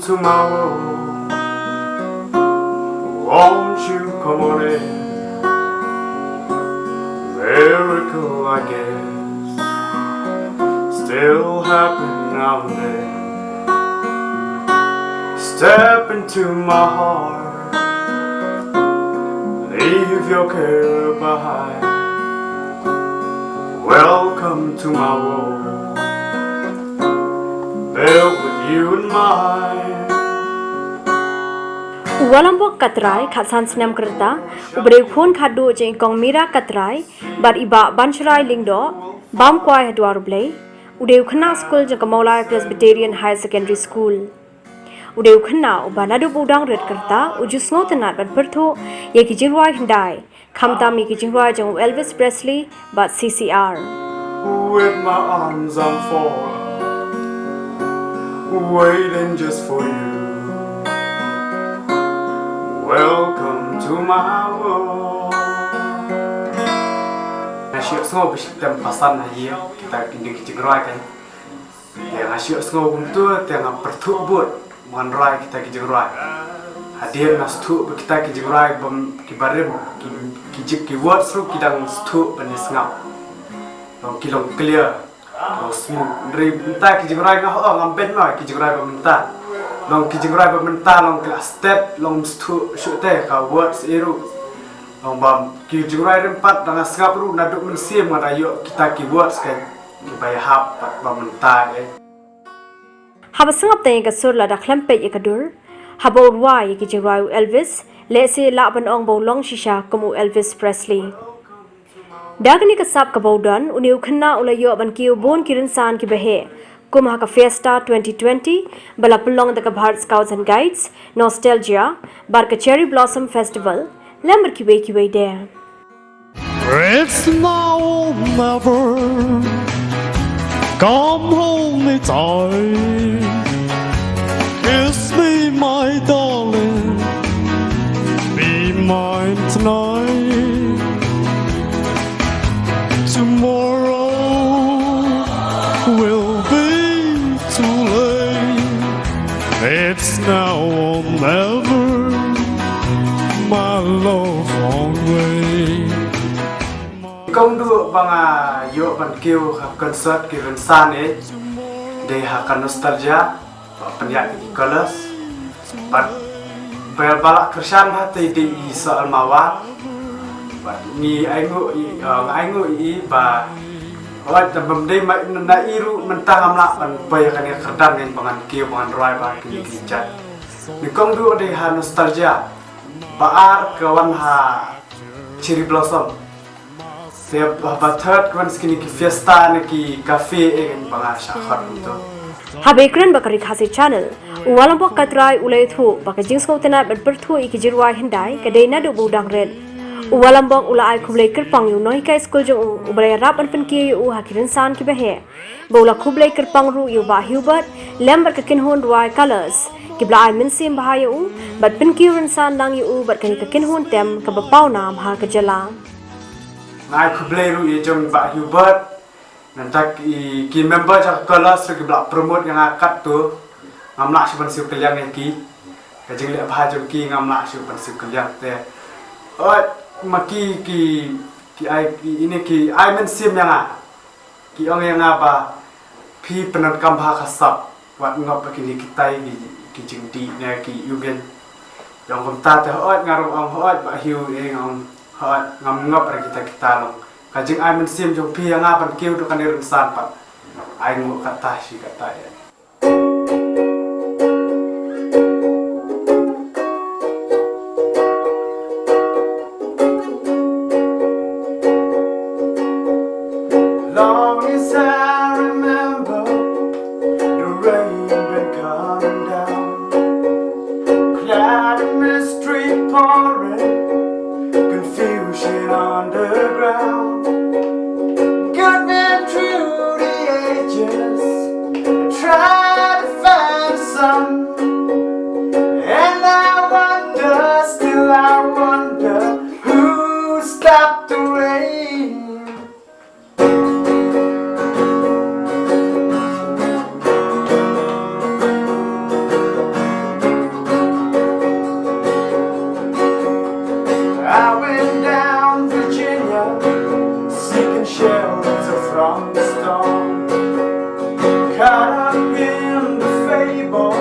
to my world. Won't you come on in? Miracle, I guess, still happen now and then. Step into my heart, leave your care behind. Welcome to my world, built with you in mind. Walaupun katrai khasan senam kereta, uberi khun khadu jeng kong mira katrai, bar iba banshrai lingdo, bam kuai hadwar blay, udeu khna school jeng Maulai Presbyterian High Secondary School. Udeu khna uba nadu budang red kereta, ujus ngotenat ban perthu, ye kijirwai hendai, khamtam ye kijirwai jeng Elvis Presley, bat CCR. With my arms I'm full, waiting just for you. Welcome to my world. Asyik semua bersitam pasan aja kita kini kijengrai kan. Yang asyik semua buntu yang pertubut menrai kita kijengrai. Hadir nas tu kita kijengrai bom kibarim kijik kiwat seru kidang tu penisngap. Long kilong clear, long smooth. Dari mentah kijengrai ngah ngamben mai kijengrai pementah. Long kijengrai pementah long kelas step long stu shoot ka words iru. Long bam kijengrai rempat dengan sengap ru naduk mensim ngadayo kita ki words kan kibaya hap pementah Haba sengap tanya ke sur lada klempet ye kadur, haba urwa ye kijengrai Elvis, lese la ban ong bau long shisha kamu Elvis Presley. Dagni ka sap ka baudan uni ukhanna ulayo ban ki bon kirinsan ki behe kumha ka fiesta 2020 bala pulong da ka Bharat Scouts and Guides nostalgia bar ka cherry blossom festival lamber ki way there. It's now or never. Come hold me tight. Kiss me, my darling. Be mine tonight. Tomorrow will be too late. It's now or never. My love always. Kong du banga yo ban kiu ha concert ki rensan de ha kan nostalgia penyak ki colors but balak kersan ha te di soal mawat but ni aingu i ba wat bam de mai na iru mentah amla ban bay kan kerdan ngen bangan kiu bangan roi ba ki chat ni kong du de ha nostalgia baar kawan ha cherry blossom Siap babat kan skini ki fiesta ne ki cafe en banga shakhar itu. Habe ekran bakari khasi channel walambo katrai ulai thu baka jingsko tena bat perthu ikijirwa hindai kadena do budang red walambo ulai khublai kirpang yu noi ka school jo ubraya rap an pen ki u hakiran san ki behe bola khublai kirpang ru yu ba hubert lember ka kin hon ruai colors ki blai min sim ba yu bat pen ki ran san lang yu bat ka kin hon tem ka ba pau nam ha ka jala Ngai khublai ru ye jong ba hubert nantak ki member jak kelas ki blak promote yang akat tu ngamla siban siu keliang ki kajing le bha jong ki ngamla siban siu keliang te maki ki ai ini ki ai men sim yang ki ong yang ba pi penan kam bha khasap wat ngop ki ni kitai ki jing di ne ki yugen yang kom ta te ngaru ong ba hiu ong ngam ngap kita long kajing ai men sim jong pi yang ban kiu tu kan irun san pat ai ngu kata si kata ya long as I remember the rain been coming down cloud in the street pouring confusion underground. Got me through the ages. Try caught up in the fable.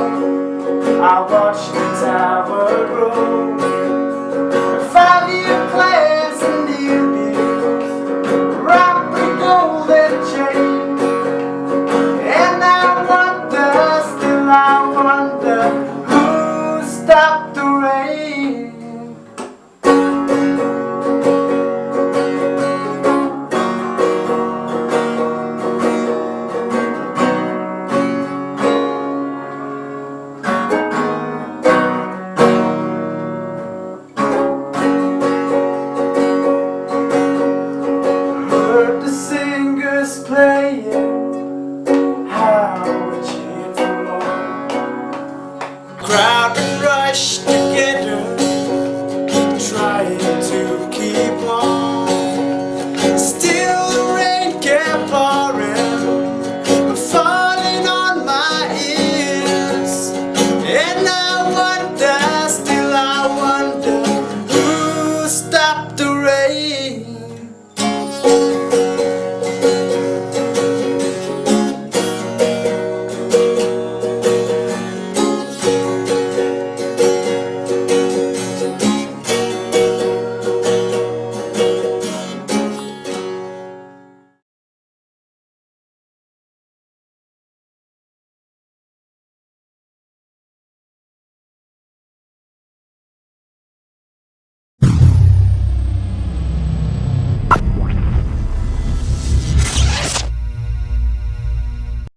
I watched the tower grow. A 5-year plans and new deals, rock the golden chain. And I wonder, still I wonder, who stopped the rain? Heard the singers playing, how